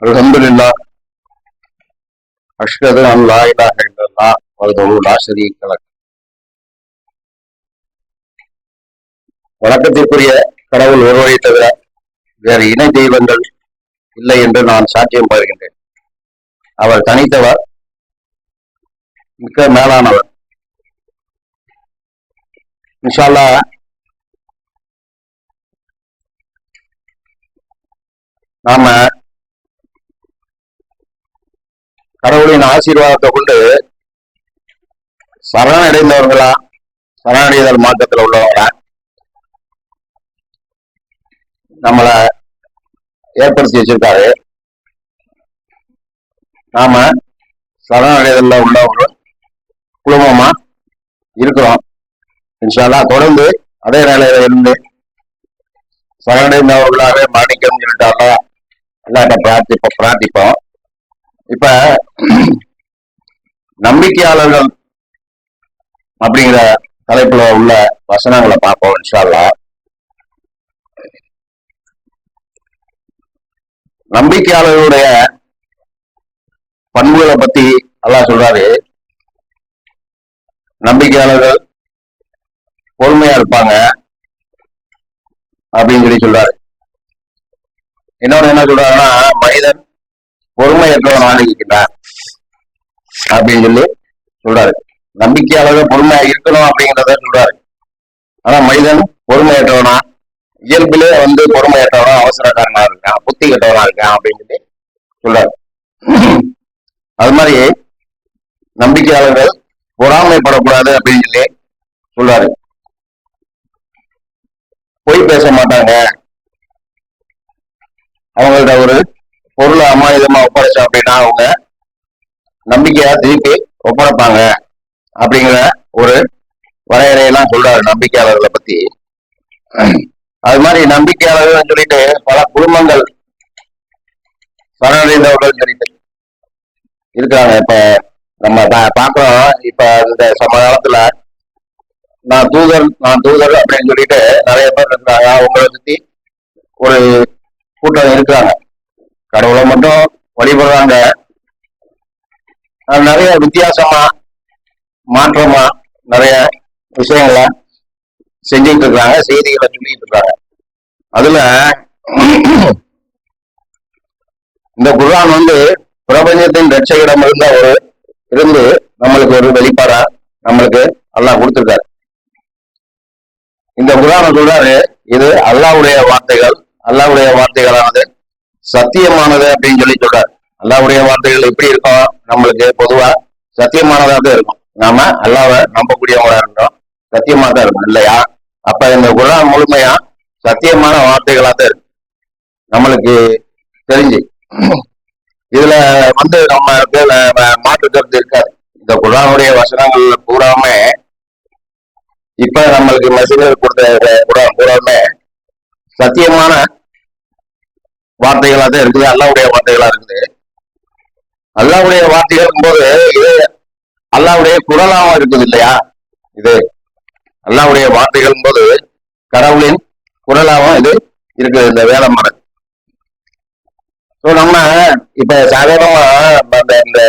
அல்ஹம்துலில்லாஹ் அஷ்ஹது அன் லா இலாஹ இல்லல்லாஹ் வஹ்தஹு லா ஷரீக லஹ். வணக்கத்திற்குரிய கடவுள் ஒருவரை தவிர வேறு இணை தெய்வங்கள் இல்லை என்று நான் சாட்சியம் பகிர்கின்றேன். அவர் தனித்தவர், மிக்க மேலானவர். இன்ஷா அல்லாஹ் நாம கடவுளின் ஆசீர்வாதத்தை கொண்டு சரணடைந்தவர்களா, சரணடைதல் மார்க்கத்தில் உள்ளவங்களா நம்மளை ஏற்படுத்தி வச்சிருக்காரு. நாம சரணடைதல்ல உள்ள ஒரு குழுமமா இருக்கிறோம். இன்ஷா அல்லாஹ் தொடர்ந்து அதே நிலையில இருந்து சரணடைந்தவர்களாகவே மரணிக்கணும்னு சொல்லிட்டாங்க. அல்லாட்ட பிரார்த்திப்போம். இப்ப நம்பிக்கையாளர்கள் அப்படிங்கிற தலைப்புல உள்ள வசனங்களை பார்ப்போம் இன்ஷா அல்லாஹ். நம்பிக்கையாளர்களுடைய பண்புகளை பத்தி அல்லாஹ் சொல்றாரு. நம்பிக்கையாளர்கள் பொறுமையா இருப்பாங்க அப்படின்னு சொல்லி சொல்றாரு. இன்னொன்னு என்ன சொல்றாருன்னா, மனிதன் பொறுமையற்றவனாக இருக்கின்றான் அப்படின்னு சொல்லி சொல்றாரு. நம்பிக்கையாளர்கள் பொறுமையா இருக்கணும் அப்படிங்கிறத சொல்றாரு. ஆனா மனிதன் பொறுமையற்றவனா, இயல்பிலே பொறுமையற்றவனா, அவசரக்காரனா இருக்கான், புத்தி கட்டவனா இருக்கான் அப்படின்னு சொல்லி சொல்றாரு. அது மாதிரி நம்பிக்கையாளர்கள் பொறாமைப்படக்கூடாது அப்படின்னு சொல்லி சொல்றாரு. பொய் பேச மாட்டாங்க, அவங்கள்ட்ட ஒரு பொருளை அமாயுதமா ஒப்படைச்சோம் அப்படின்னா அவங்க நம்பிக்கையா திருப்பி ஒப்படைப்பாங்க அப்படிங்கிற ஒரு வரையறையெல்லாம் சொல்றாரு நம்பிக்கையாளர்களை பத்தி. அது மாதிரி நம்பிக்கையாளர்கள் சொல்லிட்டு பல குடும்பங்கள் சரணடைந்தவர்கள் சொல்லிட்டு இருக்காங்க. இப்ப நம்ம பாக்குறோம். இப்ப இந்த சமகாலத்துல நான் தூதர் அப்படின்னு சொல்லிட்டு நிறைய பேர் இருக்காங்க. அவங்களை சுத்தி ஒரு கூட்டம் இருக்கிறாங்க. கடவுளை மட்டும் வழிபடுறாங்க. நிறைய வித்தியாசமா, மாற்றமா நிறைய விஷயங்களை செஞ்சுட்டு இருக்காங்க, செய்திகளை சொல்லிட்டு இருக்காங்க. அதுல இந்த குர்ஆன் பிரபஞ்சத்தின் ரட்சகரிடம் இருந்து நம்மளுக்கு ஒரு வெளிப்பாடா நம்மளுக்கு அல்லாஹ் கொடுத்திருக்காரு. இந்த குர்ஆன் சொல்றாரு, இது அல்லாஹ்வுடைய வார்த்தைகள், அல்லாஹ்வுடைய வார்த்தைகளானது சத்தியமானது அப்படின்னு சொல்லி சொல்றாரு. அல்லாஹ்வுடைய வார்த்தைகள் எப்படி இருக்கும்? நம்மளுக்கு பொதுவா சத்தியமானதாக இருக்கும். நாம அல்லாஹ்வை நம்பக்கூடியவங்களா இருக்கோம், சத்தியமா தான் இருக்கும் இல்லையா? அப்ப இந்த குர்ஆன் முழுமையா சத்தியமான வார்த்தைகளா தான் இருக்கு நம்மளுக்கு தெரிஞ்சு. இதுல நம்ம மாற்று கருத்து இருக்காது. இந்த குர்ஆனுடைய வசனங்கள் பூராமே, இப்ப நம்மளுக்கு மெசேஜ் கொடுத்த குர்ஆன் பூராமே சத்தியமான வார்த்தைகளா தான் இருக்குது, அல்லாஹ்வுடைய வார்த்தைகளா இருக்குது. அல்லாஹ்வுடைய வார்த்தைகள் போது இது அல்லாஹ்வுடைய குரலாவும் இருக்குது இல்லையா? இது அல்லாஹ்வுடைய வார்த்தைகள் போது கடவுளின் குரலாவும் இது இருக்குது, இந்த வேதமரம். நம்ம இப்ப சாதாரணமா இந்த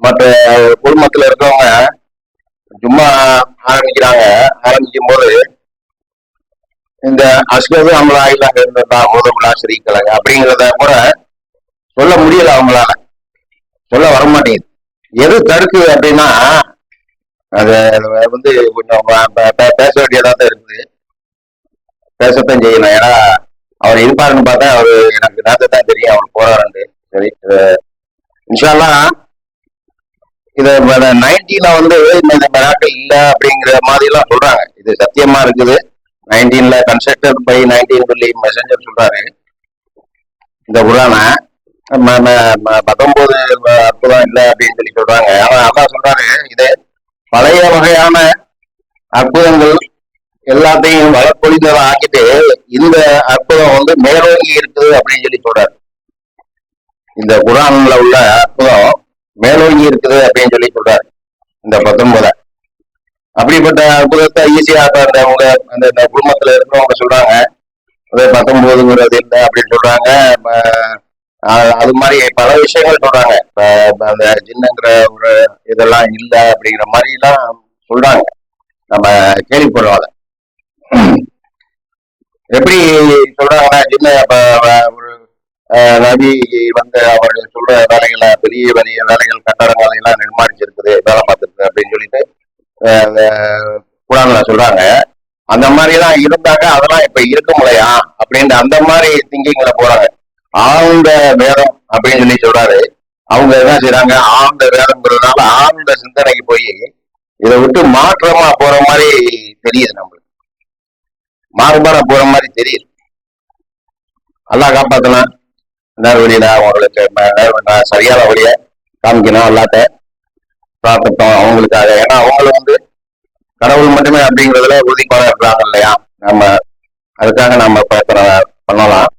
மற்ற குடும்பத்துல இருக்கவங்க சும்மா ஆரம்பிக்கும் போது இந்த அஸ்கது அமலாயிலாக இருந்ததா மோதமுல்லா ஷரீக்கலங்க அப்படிங்கிறத கூட சொல்ல முடியல, அவங்களால சொல்ல வரமாட்டேங்குது. எது தடுக்குது அப்படின்னா, அது கொஞ்சம் பேச வேண்டியதா தான் இருக்குது, பேசத்தான் செய்யணும். ஏன்னா அவர் இருப்பாருன்னு பார்த்தா அவரு எனக்கு நேரத்தான் தெரியும் அவர் போறாரு. சரி, இன்ஷா அல்லாஹ் இத 19 இந்த மிராக்கிள் இல்ல அப்படிங்கிற மாதிரி எல்லாம் சொல்றாங்க. இது சத்தியமா இருக்குது. 19 கன்ஸ்ட்ரக்டட் பை 19 சொல்லி மெசஞ்சர் சொல்றாரு. இந்த குர்ஆன 19 அற்புதம் இல்லை அப்படின்னு சொல்லி சொல்றாங்க. ஆனா அல்லாஹ் சொல்றாரு, இது பழைய வகையான அற்புதங்கள் எல்லாத்தையும் வளப்பொழிந்ததை ஆக்கிட்டு இந்த அற்புதம் மேலோங்கி இருக்குது அப்படின்னு சொல்லி சொல்றாரு. இந்த குர்ஆன்ல உள்ள அற்புதம் மேலோங்கி இருக்குது அப்படின்னு சொல்லி சொல்றாரு. இந்த 19 அப்படிப்பட்ட அற்புதத்தை ஈஸியா அந்த குடும்பத்துல இருக்கிறவங்க சொல்றாங்க, 19ங்கிறது இல்லை அப்படின்னு சொல்றாங்க. அது மாதிரி பல விஷயங்கள் சொல்றாங்க. அந்த ஜின்னுங்கிற ஒரு இதெல்லாம் இல்லை அப்படிங்கிற மாதிரி எல்லாம் சொல்றாங்க. நம்ம கேள்விப்படுறோம். அதை எப்படி சொல்றாங்கன்னா, ஜின்ன ஒரு நபி அவர்கள் சொல்ற வேலைகளை, பெரிய பெரிய வேலைகள், கட்டடங்கள் எல்லாம் நிர்மாணிச்சிருக்குது, வேலை பார்த்துருக்கு அப்படின்னு சொல்லிட்டு குரான்ல சொல்றாங்க. அந்த மாதிரி எல்லாம் இருந்தாங்க, அதெல்லாம் இப்ப இருக்க முடியா அப்படின்னு அந்த மாதிரி திங்கிங்ல போறாங்க. ஆழ்ந்த வேதம் அப்படின்னு சொல்லி சொல்றாரு. அவங்க என்ன செய்யறாங்க, ஆழ்ந்த வேதம்ங்கிறதுனால ஆழ்ந்த சிந்தனைக்கு போய் இதை விட்டு மாற்றமா போற மாதிரி தெரியுது. நம்மளுக்கு மாறுபாடா போற மாதிரி தெரியுது. எல்லாம் காப்பாத்தலாம், நேர் வழியில அவங்களுக்கு சரியான வழிய காமிக்கணும், எல்லாத்த பிரார்த்தம் அவங்களுக்காக. ஏன்னா அவங்களும் கடவுள் மட்டுமே அப்படிங்கிறதுல உறுதிப்பாட இருக்கிறாங்க இல்லையா. நம்ம அதுக்காக நம்ம பண்ணலாம்.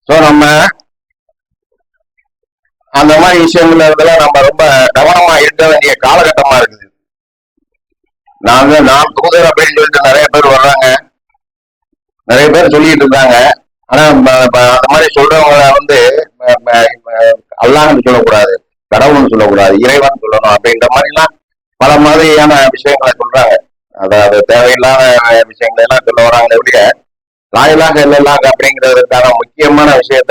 ஸோ நம்ம அந்த மாதிரி விஷயங்கள்ல இருந்தெல்லாம் நம்ம ரொம்ப கவனமா இருக்க வேண்டிய காலகட்டமா இருக்குது. நான் தூதர் அப்படின்னு சொல்லிட்டு நிறைய பேர் வர்றாங்க, நிறைய பேர் சொல்லிட்டு இருக்காங்க. ஆனா அந்த மாதிரி சொல்றவங்கள அல்லாஹ்னு சொல்லக்கூடாது, கடவுள்னு சொல்லக்கூடாது, இறைவன் சொல்லணும் அப்படின்ற மாதிரி எல்லாம் பல மாதிரியான விஷயங்களை சொல்றாங்க. அதாவது தேவையில்லாத விஷயங்களை எல்லாம் சொல்ல வராங்களே ஒழிய லாயிலாக இல்லலாக அப்படிங்கிறதுக்கான முக்கியமான விஷயத்த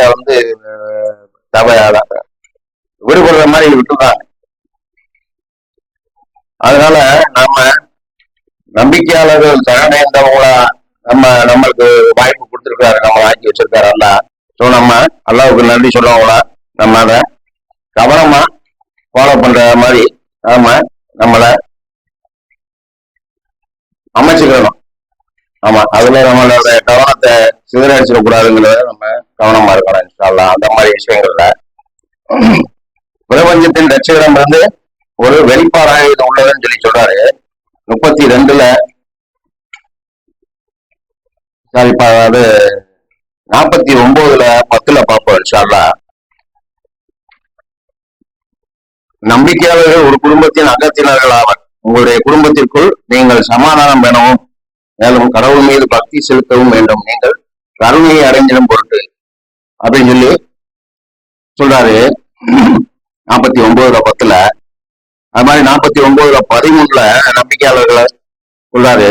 விடுபடுற மாதிரி விட்டுருக்காங்க. அதனால நாம நம்பிக்கையாளர்கள் சரணடைந்தவங்களா நம்மளுக்கு வாய்ப்பு கொடுத்துருக்காரு, நம்ம ஆக்கி வச்சிருக்காரு அல்லா. ஸோ நம்ம அல்லாவுக்கு நன்றி சொல்றவங்களா நம்ம அதை கவனமா ஃபாலோ பண்ற மாதிரி நம்மளை அமைச்சுக்கணும். ஆமா, அதுல நம்மளோட கவனத்தை சிதறடிச்சிடக்கூடாதுங்கிறத நம்ம கவனமா இருக்கணும் இன்ஷா அல்லாஹ். அந்த மாதிரி விஷயங்கள்ல பிரபஞ்சத்தின் ரட்சகரம் ஒரு வெளிப்பாடாக இது உள்ளதுன்னு சொல்லி சொல்றாரு. 32 அதாவது 49:10 பார்ப்போம் இன்ஷா அல்லாஹ். நம்பிக்கையாளர்கள் ஒரு குடும்பத்தின் அங்கத்தினர்கள் ஆவர். உங்களுடைய குடும்பத்திற்குள் நீங்கள் சமாதானம் பெறவும் மேலும் கடவுள் மீது பக்தி செலுத்தவும் வேண்டும், நீங்கள் கருணையை அடைஞ்சிடும் பொருட்டு அப்படின்னு சொல்லி சொல்றாரு 49:10. அது மாதிரி 49:13 நம்பிக்கையாளர்களை சொல்றாரு,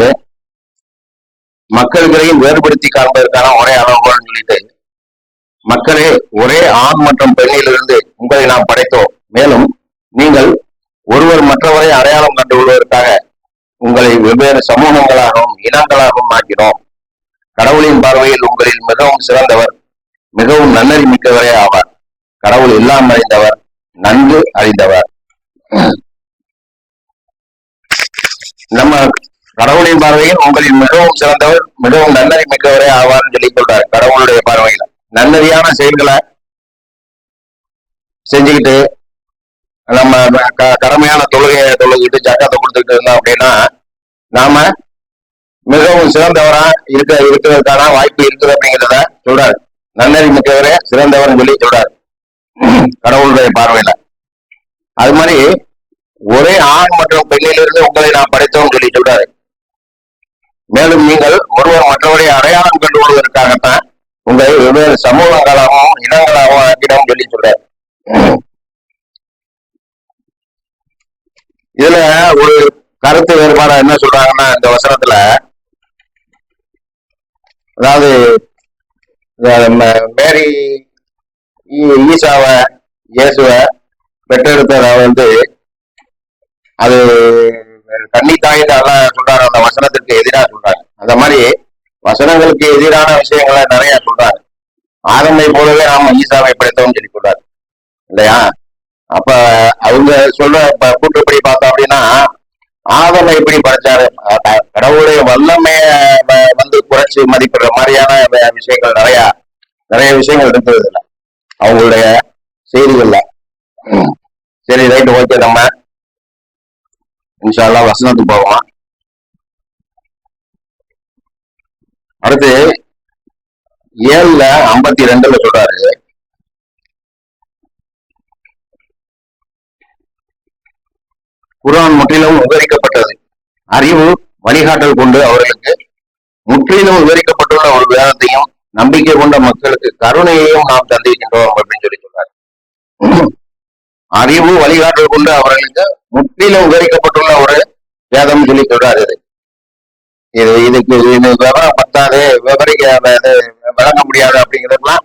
மக்களுக்கிடையும் வேறுபடுத்தி காண்பதற்கான ஒரே அளவுகோல்னு சொல்லிட்டு, மக்களே, ஒரே ஆண் மற்றும் பெண்ணிலிருந்து உங்களை நாம் படைத்தோம், மேலும் நீங்கள் ஒருவர் மற்றவரை அடையாளம் கண்டு கொள்வதற்காக உங்களை வெவ்வேறு சமூகங்களாகவும் இனங்களாகவும் ஆக்கினோம். கடவுளின் பார்வையில் உங்களில் மிகவும் சிறந்தவர் மிகவும் நன்னறி மிக்கவரே ஆவார். கடவுள் எல்லாம் அறிந்தவர், நன்கு அறிந்தவர். நம்ம கடவுளின் பார்வையில் உங்களில் மிகவும் சிறந்தவர் மிகவும் நன்னறி மிக்கவரே ஆவார்னு சொல்லி சொல்றாரு. கடவுளுடைய பார்வையில நன்னறியான செயல்களை செஞ்சுக்கிட்டு நம்ம கடமையான தொழுகையை தொழுகிட்டு ஜக்காத்தை கொடுத்துக்கிட்டு இருந்தோம் அப்படின்னா நாம மிகவும் சிறந்தவரா இருக்கிறதுக்கான வாய்ப்பு இருக்குது அப்படிங்கிறத சொல்றாரு. நன்னறி மிக்கவரே சிறந்தவர் சொல்லி சொல்றாரு கடவுளுடைய பார்வையில. அது மாதிரி ஒரே ஆண் மற்றும் பெண்ணிலிருந்து உங்களை நான் படைத்தோம் சொல்லி சொல்றாரு. மேலும் நீங்கள் ஒருவர் மற்றவரை அடையாளம் கண்டு கொள்வதற்காகத்தான் உங்களை வெவ்வேறு சமூகங்களாகவும் இனங்களாகவும் ஆக்கினோம் சொல்லி சொல்றாரு. இதுல ஒரு கருத்து வேறுபாடா என்ன சொல்றாங்கன்னா, இந்த வசனத்துல அதாவது மேரி ஈசாவை இயேசுவை பெற்றெடுத்தத அது கன்னி தாயின்னு சொல்றாரு. அந்த வசனத்திற்கு எதிராக சொல்றாங்க. அந்த மாதிரி வசனங்களுக்கு எதிரான விஷயங்களை நிறைய சொல்றாங்க. ஆதமை போலவே நாம ஈசாவை படைத்தோம்னு சொல்லி சொல்றாரு இல்லையா. அப்ப அவங்க சொல்ற கூட்டுப்படி பார்த்தோம் அப்படின்னா, ஆதமை எப்படி படைச்சாரு, கடவுளுடைய வல்லமைய குறைச்சி மதிப்பிடுற மாதிரியான விஷயங்கள் நிறைய விஷயங்கள் இருந்தது இல்லை அவங்களுடைய செய்திகள்ல. சரி, ரைட், ஓகே. நம்ம இன்ஷா அல்லாஹ் வசனத்துக்கு போவோம். அடுத்து 7:52 சொல்றாரு, குர்ஆன் முற்றிலும் விவரிக்கப்பட்டது. அறிவு வழிகாட்டல் கொண்டு அவர்களுக்கு முற்றிலும் விவரிக்கப்பட்டுள்ள ஒரு வேதத்தையும் நம்பிக்கை கொண்ட மக்களுக்கு கருணையையும் நாம் தந்திருக்கின்றோம் அப்படின்னு சொல்லி சொல்றாரு. அறிவு வழிகாட்டல் கொண்டு அவர்களுக்கு முற்றிலும் விவரிக்கப்பட்டுள்ள ஒரு வேதம் சொல்லி சொல்றாரு. இதுக்கு இது விவரம் பத்தாது, விளங்க முடியாது அப்படிங்கிறதுலாம்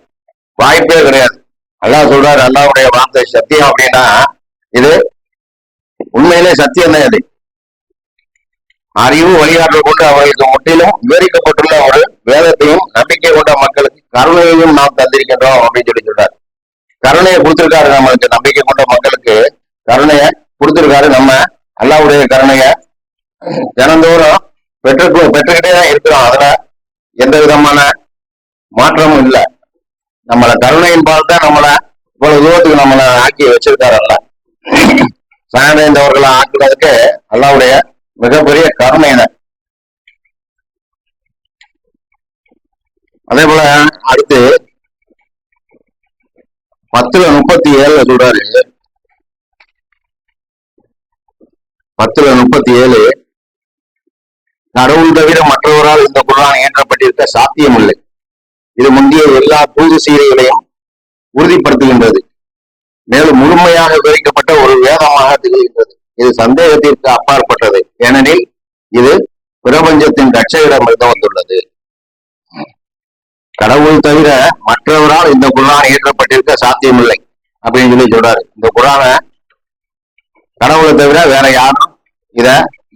வாய்ப்பே கிடையாது. அல்லாஹ் சொல்றாரு, அல்லாஹ்வுடைய வார்த்தை சத்தியம் அப்படின்னா இது உண்மையிலே சத்தியம் தான். இது அறிவு வழிகாட்டல் கொண்டு அவர்களுக்கு முற்றிலும் விவரிக்கப்பட்டுள்ள ஒரு வேதத்தையும் நம்பிக்கை கொண்ட மக்களுக்கு கருணையையும் நாம் தந்திருக்கின்றோம் அப்படின்னு சொல்லி சொல்றாரு. கருணையை கொடுத்திருக்காரு நம்மளுக்கு, நம்பிக்கை கொண்ட மக்களுக்கு கருணைய கொடுத்திருக்காரு. நம்ம அல்லாஹ்வுடைய கருணைய தினந்தோறும் பெற்றுக்கிட்டே தான் இருக்கிறோம். அதுல எந்த விதமான மாற்றமும் இல்லை. நம்மளை கருணையின் பார்த்தா நம்மளை இவ்வளவு தூரத்துக்கு நம்மளை ஆக்கி வச்சிருக்காரு. அல்ல சாயந்தவர்களை ஆக்குறதுக்கு அல்லாஹ்வுடைய மிகப்பெரிய கருணையின. அதே போல அடுத்து 10:37 சொல்றாரு. 10:37 கடவுள் தவிர மற்றவரால் இந்த குர்ஆன் இயற்றப்பட்டிருக்க சாத்தியமில்லை. இது முந்தைய எல்லா தூது செய்திகளையும் உறுதிப்படுத்துகின்றது. மேலும் முழுமையாக விவரிக்கப்பட்ட ஒரு வேதமாக திகழ்கின்றது. இது சந்தேகத்திற்கு அப்பாற்பட்டது, ஏனெனில் இது பிரபஞ்சத்தின் ரட்சகரிடமிருந்து வந்துள்ளது. கடவுள் தவிர மற்றவரால் இந்த குர்ஆன் இயற்றப்பட்டிருக்க சாத்தியமில்லை அப்படின்னு சொல்லி சொல்றாரு. இந்த குர்ஆனை கடவுளை தவிர வேற யாரும் இத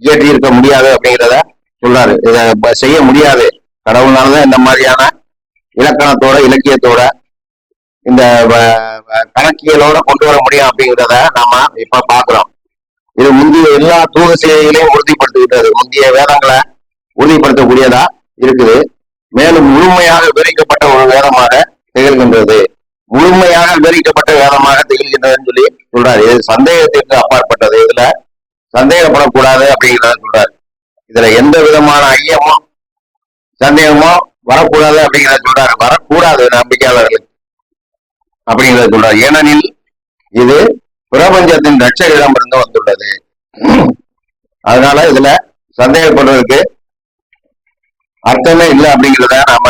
இயற்றி இருக்க முடியாது அப்படிங்கிறத சொல்றாரு. இத செய்ய முடியாது. கடவுள்னாலதான் இந்த மாதிரியான இலக்கணத்தோட இலக்கியத்தோட இந்த கணக்கியலோட கொண்டு வர முடியும் அப்படிங்கிறத நாம இப்ப பாக்குறோம். இது முந்தைய எல்லா தூது செய்திகளையும் உறுதிப்படுத்திவிட்டது. முந்தைய வேதங்களை உறுதிப்படுத்தக்கூடியதா இருக்குது. மேலும் முழுமையாக விவரிக்கப்பட்ட ஒரு வேதமாக திகழ்கின்றது. முழுமையாக விவரிக்கப்பட்ட வேதமாக திகழ்கின்றதுன்னு சொல்லி சொல்றாரு. இது சந்தேகத்திற்கு அப்பாற்பட்டது. இதுல சந்தேகப்படக்கூடாது அப்படிங்கிறத சொல்றாரு. இதுல எந்த விதமான ஐயமோ சந்தேகமோ வரக்கூடாது அப்படிங்கிறத சொல்றாரு. வரக்கூடாது நம்பிக்கையாளர்களுக்கு அப்படிங்கிறத சொல்றாரு. ஏனெனில் இது பிரபஞ்சத்தின் ரட்சகரிடமிருந்து வந்துள்ளது. அதனால இதுல சந்தேகப்படுறதுக்கு அர்த்தமே இல்லை அப்படிங்கிறத நாம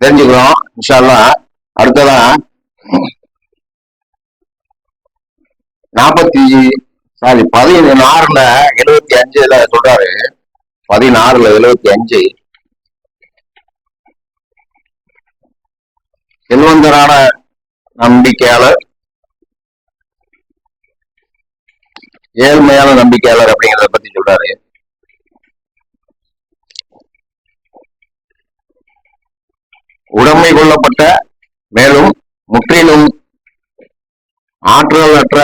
தெரிஞ்சுக்கிறோம். இன்ஷா அல்லாஹ் அடுத்ததான் 16:75 சொல்றாரு. 16:75 செல்வந்தரான நம்பிக்கையாளர், ஏழ்மையான நம்பிக்கையாளர் அப்படிங்கிறத பத்தி சொல்றாரு. உடைமை கொள்ளப்பட்ட மேலும் முற்றிலும் ஆற்றலற்ற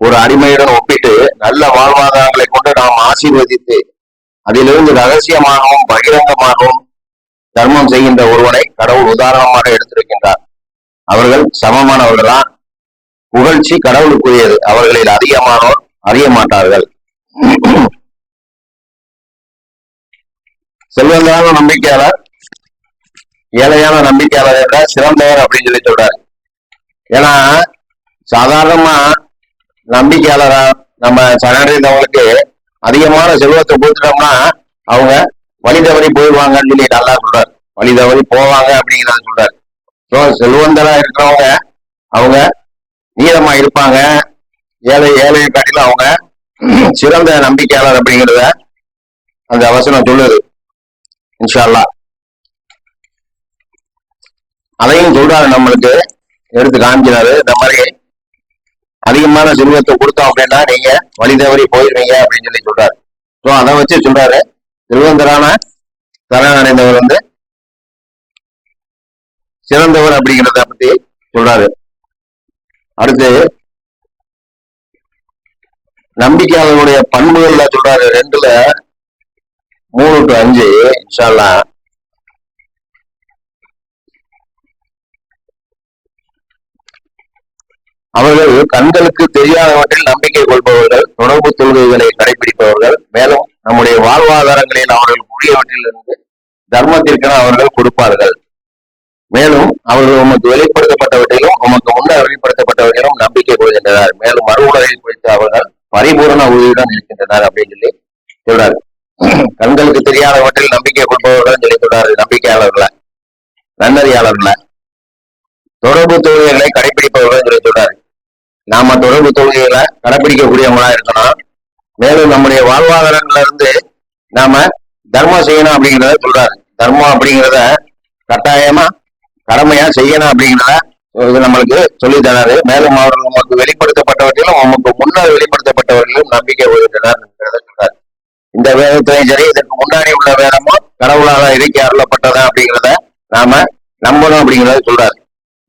ஒரு அடிமையுடன் ஒப்பிட்டு நல்ல வாழ்வாதாரங்களை கொண்டு நாம் ஆசீர்வதித்து அதிலிருந்து ரகசியமாகவும் பகிரங்கமாகவும் தர்மம் செய்கின்ற ஒருவனை கடவுள் உதாரணமாக எடுத்திருக்கின்றார். அவர்கள் சமமானவர்களா? புகழ்ச்சி கடவுளுக்குரியது. அவர்களில் அதிகமானோர் அறிய மாட்டார்கள். செல்வந்தான நம்பிக்கையாளர் ஏழையான நம்பிக்கையாளரை விட சிறந்தவர் அப்படின்னு சொல்லி சொல்றாரு. ஏன்னா சாதாரணமா நம்பிக்கையாளரா நம்ம சரணடைந்தவங்களுக்கு அதிகமான செல்வத்தை கொடுத்துட்டோம்னா அவங்க வழி தவறி போயிடுவாங்கன்னு சொல்லி நல்லா சொல்றாரு. வழி தவறி போவாங்க அப்படிங்கிறத சொல்றாரு. ஸோ செல்வந்தரா இருக்கிறவங்க அவங்க நீளமா இருப்பாங்க. ஏழையை காட்டிலும் அவங்க சிறந்த நம்பிக்கையாளர் அப்படிங்கிறத அந்த வசனம் சொல்லுது. இன்ஷா அல்லாஹ் அதையும் சொல்றாரு, நம்மளுக்கு எடுத்து காமிக்கிறாரு. இந்த மாதிரி அதிகமான செல்வத்தை கொடுத்தோம் அப்படின்னா நீங்க வழி தவறி போயிருவீங்க அப்படின்னு சொல்லி சொல்றாரு. ஸோ அதை வச்சு சொல்றாரு, செல்வந்தரான சரணடைந்தவர் சிறந்தவர் அப்படிங்கிறத பத்தி சொல்றாரு. அடுத்து நம்பிக்கையாளர்களுடைய பண்புகள்ல சொல்றாரு. 2:3-5 இன்ஷா அல்லாஹ். அவர்கள் கண்களுக்கு தெரியாதவற்றில் நம்பிக்கை கொள்பவர்கள், தொடர்பு தொழுகைகளை கடைபிடிப்பவர்கள், மேலும் நம்முடைய வாழ்வாதாரங்களில் அவர்கள் உரியவற்றிலிருந்து தர்மத்திற்கென அவர்கள் கொடுப்பார்கள். மேலும் அவர்கள் உமக்கு வெளிப்படுத்தப்பட்டவற்றிலும் உமக்கு முன்னர் வெளிப்படுத்தப்பட்டவற்றிலும் நம்பிக்கை கொள்கின்றனர். மேலும் மறு உலகை குறித்து அவர்கள் பரிபூர்ண உறுதியுடன் இருக்கின்றனர் அப்படின்னு சொல்லி சொல்றாரு. கண்களுக்கு தெரியாதவற்றில் நம்பிக்கை கொள்பவர்கள் சொல்லி சொல்றாரு. நம்பிக்கையாளர்களை, நன்னறியாளர்களை. தொடர்பு தொழுகைகளை கடைபிடிப்பவர்கள் சொல்லி சொல்றாரு. நாம தொடர்பு தொழுகைகளை கடைபிடிக்கக்கூடியவங்களா இருக்கணும். மேலும் நம்முடைய வாழ்வாதாரங்கள்ல இருந்து நாம தர்மம் செய்யணும் அப்படிங்கிறத சொல்றாரு. தர்மம் அப்படிங்கிறத கட்டாயமா கடமையா செய்யணும் அப்படிங்கிறத இது நம்மளுக்கு சொல்லி தராரு. மேலும் அவர்கள் நமக்கு வெளிப்படுத்தப்பட்டவற்றிலும் நமக்கு முன்னர் வெளிப்படுத்தப்பட்டவர்களும் நம்பிக்கை கொள்கின்றனர் சொல்றாரு. இந்த வேதத்திலையும் சரி, இதற்கு முன்னாடி உள்ள வேதமும் கடவுளாக இறக்கி அருளப்பட்டதா அப்படிங்கிறத நாம நம்பணும் அப்படிங்கிறத சொல்றாரு.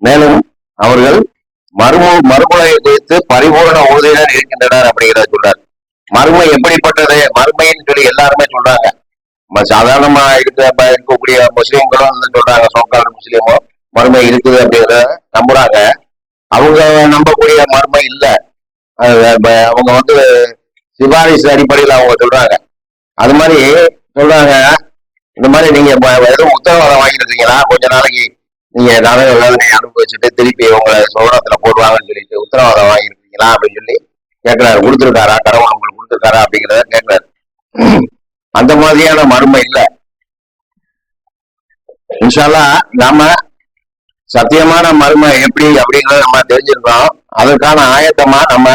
மேலும் அவர்கள் மறுமுறையை குறித்து பரிபூர்ண உறுதியுடன் இருக்கின்றனர் அப்படிங்கிறத சொல்றாரு. மறுமை எப்படிப்பட்டது, மறுமைன்னு சொல்லி எல்லாருமே சொல்றாங்க. சாதாரணமா இருக்கக்கூடிய முஸ்லீம்களும் சொல்றாங்க, சோக்கால் முஸ்லீமும் மறுமை இருக்குது அப்படிங்கிறத நம்புறாங்க. அவங்க நம்பக்கூடிய மறுமை இல்ல, அவங்க சிபாரிசு அடிப்படையில் அவங்க சொல்றாங்க. அது மாதிரி சொல்றாங்க, இந்த மாதிரி நீங்க எதுவும் உத்தரவாதம் வாங்கியிருக்கீங்களா, கொஞ்ச நாளைக்கு நீங்க நரக வேதனையை அனுபவிச்சுட்டு திருப்பி உங்களை சோழத்துல போடுவாங்கன்னு சொல்லிட்டு உத்தரவாதம் வாங்கியிருக்கீங்களா அப்படின்னு சொல்லி கேட்கிறாரு. கொடுத்துருக்காரா, கடவுள் உங்களுக்கு கொடுத்துருக்காரா அப்படிங்கிறத கேட்கிறாரு. அந்த மாதிரியான மறுமை இல்ல. இன்ஷால்லா நாம சத்தியமான மறுமை எப்படி அப்படிங்கறத நம்ம தெரிஞ்சிருக்கோம். அதற்கான ஆயத்தமா நம்ம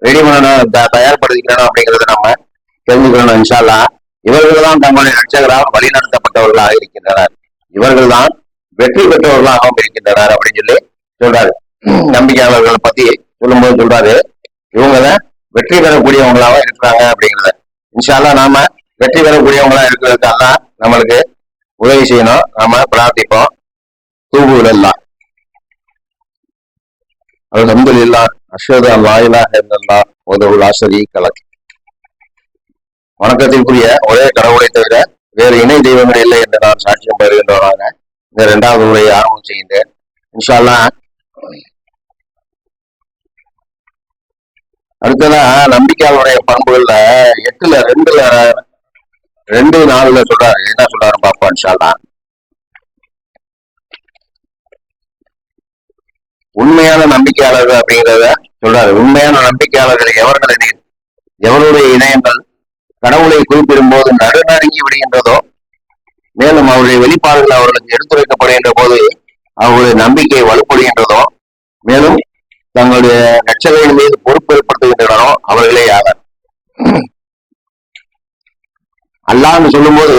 ரெடி பண்ணணும், தயார்படுத்திக்கணும் அப்படிங்கறத நம்ம தெரிஞ்சுக்கணும். இன்ஷால்லா இவர்கள் தான் தங்களுடைய ரட்சகரால் வழிநடத்தப்பட்டவர்களாக இருக்கின்றனர், இவர்கள் தான் வெற்றி பெற்றவர்களாகவும் இருக்கின்றனர் அப்படின்னு சொல்லி சொல்றாரு. நம்பிக்கையாளர்களை பத்தி சொல்லும்போது சொல்றாரு, இவங்கதான் வெற்றி பெறக்கூடியவங்களாக இருக்கிறாங்க அப்படிங்கிறத. இன்ஷால்லா நாம வெற்றி பெறக்கூடியவங்களா இருக்கிறதுக்காக நம்மளுக்கு உதவி செய்யணும். நாம பிரார்த்திப்போம். தூபு இல்லா அல்ஹம்துலில்லாஹ் அஷ்ஹது அன் லா இலாஹ இல்லல்லாஹ் வஹ்தஹு லா ஷரீக லஹ். வணக்கத்திற்குரிய ஒரே கடவுளை தவிர வேறு இணை தெய்வங்கள் இல்லை என்று நான் சாட்சியம் பெறுகின்றவராக இந்த 2வது உரையை ஆரம்பம் செய்கின்றேன். இன்ஷா அல்லாஹ் அடுத்ததா நம்பிக்கையாளருடைய பண்புகள்ல 8:2 சொல்றாரு. என்ன சொல்றாரு பாப்போம் இன்ஷா அல்லாஹ். உண்மையான நம்பிக்கையாளர்கள் அப்படிங்கிறத சொல்றாரு. உண்மையான நம்பிக்கையாளர்கள் எவர்கள் எனில், எவருடைய இணையங்கள் கடவுளை குறிப்பிடும் போது நடுநடுங்கி விடுகின்றதோ, மேலும் அவருடைய வெளிப்பாடுகள் அவர்களுக்கு எடுத்துரைக்கப்படுகின்ற போது அவருடைய நம்பிக்கை வலுப்படுகின்றதோ, மேலும் தங்களுடைய ரட்சகரின் மீது பொறுப்பு ஏற்படுத்துகின்றனோ அவர்களே யாவர். அல்லாஹ்னு சொல்லும் போது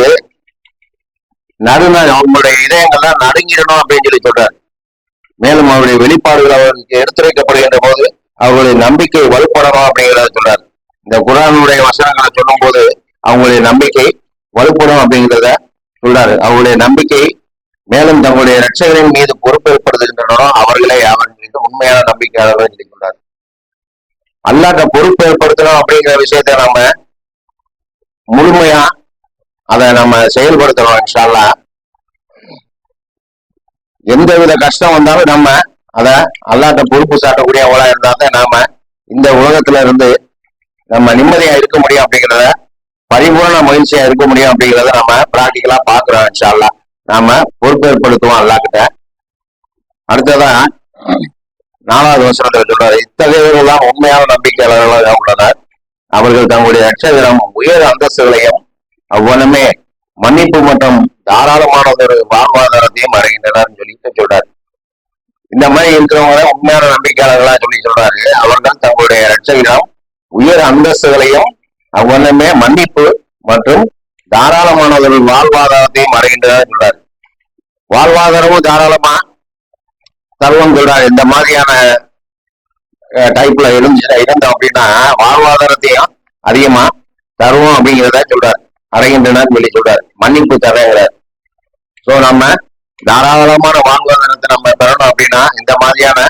அவங்களுடைய இதயங்கள்லாம் நடுங்கிடணும் அப்படின்னு சொல்லி சொல்றாரு. மேலும் அவருடைய வெளிப்பாடுகள் அவர்களுக்கு எடுத்துரைக்கப்படுகின்ற போது அவர்களுடைய நம்பிக்கை வலுப்படணும் அப்படிங்கிறத சொல்றாரு. இந்த குர்ஆனுடைய வசனங்களை சொல்லும் போது அவங்களுடைய நம்பிக்கை வலுப்படும் அப்படிங்கிறத சொல்றாரு. அவங்களுடைய நம்பிக்கை மேலும் தங்களுடைய ரட்சகரின் மீது பொறுப்பேற்படுத்துகின்றனோ அவர்களே அவர்களுக்கு உண்மையான நம்பிக்கையாளர்கள் சொல்லி சொல்றாரு. அல்லாஹ்ட்ட பொறுப்பு ஏற்படுத்தணும் அப்படிங்கிற விஷயத்த நம்ம முழுமையா அதை நம்ம செயல்படுத்தணும். இன்ஷா அல்லாஹ் எந்தவித கஷ்டம் வந்தாலும் நம்ம அதை அல்லாஹ்ட்ட பொறுப்பு சாட்டக்கூடியவங்களா இருந்தாதான் நாம இந்த உலகத்துல இருந்து நம்ம நிம்மதியா இருக்க முடியும் அப்படிங்கிறத, பரிபூர்ண மகிழ்ச்சியா இருக்க முடியும் அப்படிங்கிறத நம்ம பிராக்டிக்கலா பாக்குறோம். இன்ஷா அல்லாஹ் நாம பொறுப்பேற்படுத்துவோம் அல்லாஹ்கிட்ட. அடுத்ததா 4வது வசனத்துல சொல்றாரு, இத்தகையவர்கள் தான் உண்மையான நம்பிக்கையாளர்களாக உள்ளனர். அவர்கள் தங்களுடைய ரட்சகரிடம் உயர் அந்தஸ்துகளையும் அவ்வளமே மன்னிப்பு மற்றும் தாராளமான ஒரு வாழ்வாதாரத்தையும் அடைகின்றனர் சொல்லிட்டு சொல்றாரு. இந்த மாதிரி இருக்கிறவங்க உண்மையான நம்பிக்கையாளர்களா சொல்லி சொல்றாரு. அவர்கள் தங்களுடைய ரட்சகரிடம் உயர் அந்தஸ்துகளையும் அவ்வளமே மன்னிப்பு மற்றும் தாராளமான ஒரு வாழ்வாதாரத்தையும் அடைகின்றனர் சொல்றாரு. வாழ்வாதாரமும் தாராளமா தருவம் சொல்றாரு. இந்த மாதிரியான டைப்ல இருந்தோம் அப்படின்னா வாழ்வாதாரத்தையும் அதிகமா தருவோம் அப்படிங்கிறத சொல்றாரு. அடைகின்றனர் சொல்லி சொல்றாரு. மன்னிப்பு தரங்கிறார். சோ நம்ம தாராளமான வாழ்வாதாரத்தை நம்ம பெறணும் அப்படின்னா இந்த மாதிரியான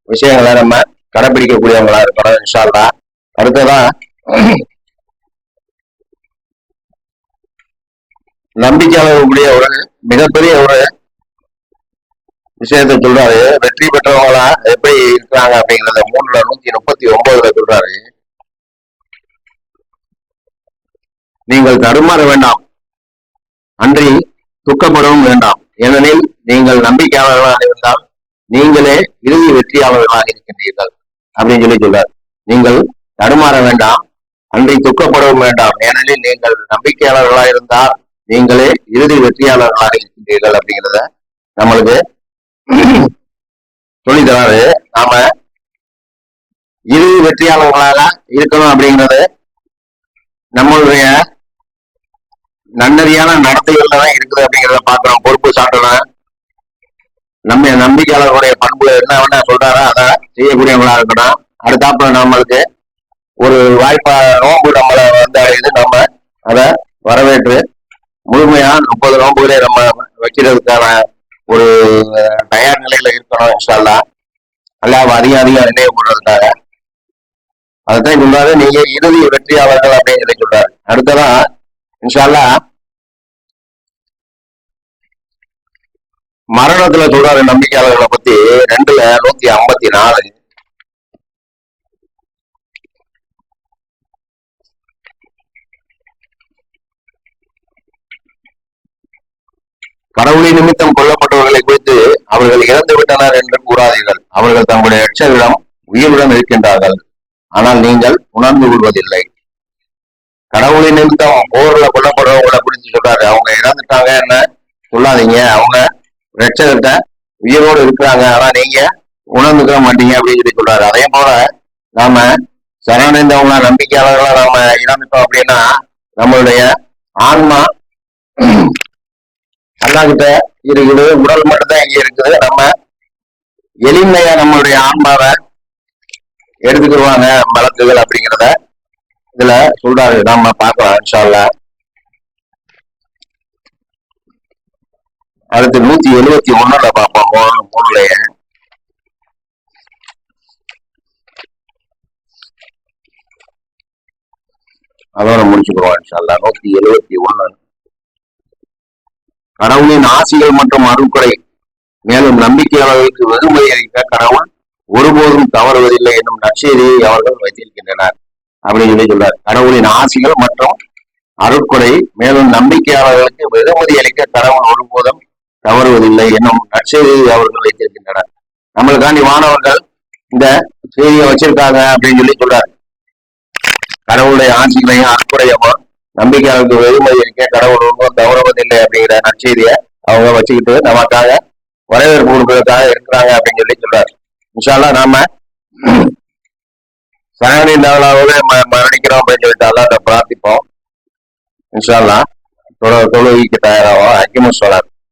விஷயங்களை நம்ம கடைபிடிக்கக்கூடியவங்களா இருக்கணும். இன்ஷா அல்லாஹ் அடுத்ததா நம்பிக்கையாளர்களுடைய ஒரு மிகப்பெரிய ஒரு விஷயத்தை சொல்றாரு. வெற்றி பெற்றவங்களா எப்படி இருக்கிறாங்க அப்படிங்கிறத 3:139 சொல்றாரு. நீங்கள் தடுமாற வேண்டாம், அன்றி துக்கப்படவும் வேண்டாம், ஏனெனில் நீங்கள் நம்பிக்கையாளர்களாக இருந்தால் நீங்களே இறுதி வெற்றியாளர்களாக இருக்கின்றீர்கள் அப்படின்னு சொல்லி சொல்றார். நீங்கள் தடுமாற வேண்டாம், அன்றி துக்கப்படவும் வேண்டாம், ஏனெனில் நீங்கள் நம்பிக்கையாளர்களாக இருந்தால் நீங்களே இறுதி வெற்றியாளர்களாக இருக்கின்றீர்கள் அப்படிங்கிறத நம்மளுக்கு சொல்லி தராரு. நாம இறுதி வெற்றியாளர்களாக இருக்கணும் அப்படிங்கிறது நம்மளுடைய நன்னறியான நடத்தைகள்ல தான் இருக்குது அப்படிங்கிறத பார்க்கிறோம். பொறுப்பு சாட்டணும், நம்ம நம்பிக்கையாளர்களுடைய பண்புல என்ன வேணா சொல்றாரோ அதை செய்யக்கூடியவங்களா இருக்கணும். அடுத்தாப்புல நம்மளுக்கு ஒரு வாய்ப்பா நோன்பு நம்மளை வந்தாடையுது, நம்ம அதை வரவேற்று முழுமையா 30 நோன்புகளே நம்ம வைக்கிறதுக்கான ஒரு தயார் நிலையில இருக்கணும். இன்ஷா அல்லாஹ் அல்லாஹ் அதிகம் நினைவு பண்றதுக்காக அதைத்தான் சொல்றாரு, நீங்க இறுதி வெற்றியாளர்கள் அப்படின்னு சொல்றாரு. அடுத்ததான் இன்ஷா அல்லாஹ் மரணத்துல சொல்றாரு நம்பிக்கையாளர்களை பத்தி 2:154. கடவுளின் நிமித்தம் கொல்லப்பட்டவர்களை குறித்து அவர்கள் இறந்து விட்டனர் என்று கூறாதீர்கள். அவர்கள் தங்களுடைய ரட்சகரிடம் உயிருடன் இருக்கின்றார்கள், ஆனால் நீங்கள் உணர்ந்து கொள்வதில்லை. கடவுளின் நிமித்தம் போர்ல கொல்லப்படுறவங்களை குறித்து சொல்றாரு. அவங்க இறந்துட்டாங்க என்ன சொல்லாதீங்க, அவங்க ரட்சகர்கிட்ட உயிரோடு இருக்கிறாங்க, ஆனா நீங்க உணர்ந்துக்க மாட்டீங்க அப்படின்னு சொல்லி சொல்றாரு. அதே போல நாம சரணடைந்தவங்கள நம்பிக்கையாளர்களா நாம இறந்துட்டோம் அப்படின்னா நம்மளுடைய ஆன்மா அல்லாஹ்கிட்ட இருக்குது, உடல் மட்டும்தான் இங்க இருக்குது. நம்ம எளிமையா நம்மளுடைய ஆன்மாவை எடுத்துக்கிடுவாங்க மலக்குகள் அப்படிங்கிறத இதுல சொல்றாரு. நாம பார்க்கலாம் இன்ஷா அல்லாஹ். அடுத்து 171 பார்ப்போம். 3லயே அதோட முடிச்சுக்கிறோம் இன்ஷா அல்லாஹ். 171 கடவுளின் ஆசிகள் மற்றும் அருட்கொடை மேலும் நம்பிக்கையாளர்களுக்கு வெகுமதி அளிக்க கடவுள் ஒருபோதும் தவறுவதில்லை என்னும் நற்செய்தியை அவர்கள் வைத்திருக்கின்றனர் அப்படின்னு சொல்லி சொல்றார். கடவுளின் ஆசிகள் மற்றும் அருட்கொடை மேலும் நம்பிக்கையாளர்களுக்கு வெகுமதி அளிக்க கடவுள் ஒருபோதும் தவறுவதில்லை என்னும் நற்செய்தியை அவர்கள் வைத்திருக்கின்றனர். நம்மளுக்காண்டி மாணவர்கள் இந்த செய்தியை வச்சிருக்காங்க அப்படின்னு சொல்லி சொல்றாரு. கடவுளுடைய ஆட்சிகளையும் அற்புடையமோ நம்பிக்கையாளருக்கு வெகுமதி அளிக்க கடவுள் ஒன்றும் தவறுவதில்லை அப்படிங்கிற நற்செய்தியை அவங்க வச்சுக்கிட்டு நமக்காக வரவேற்பு கொடுப்பதற்காக இருக்கிறாங்க அப்படின்னு சொல்லி சொல்றாரு. இன்ஷா அல்லாஹ் நாம சரணடைந்தவர்களாகவே மரணிக்கிறோம் அப்படின்னு சொல்லிட்டு அல்லாஹ்ட்ட பிரார்த்திப்போம். இன்ஷா அல்லாஹ் தொழுகைக்கு தயாராகும். அக்கிமு ஸலாத்.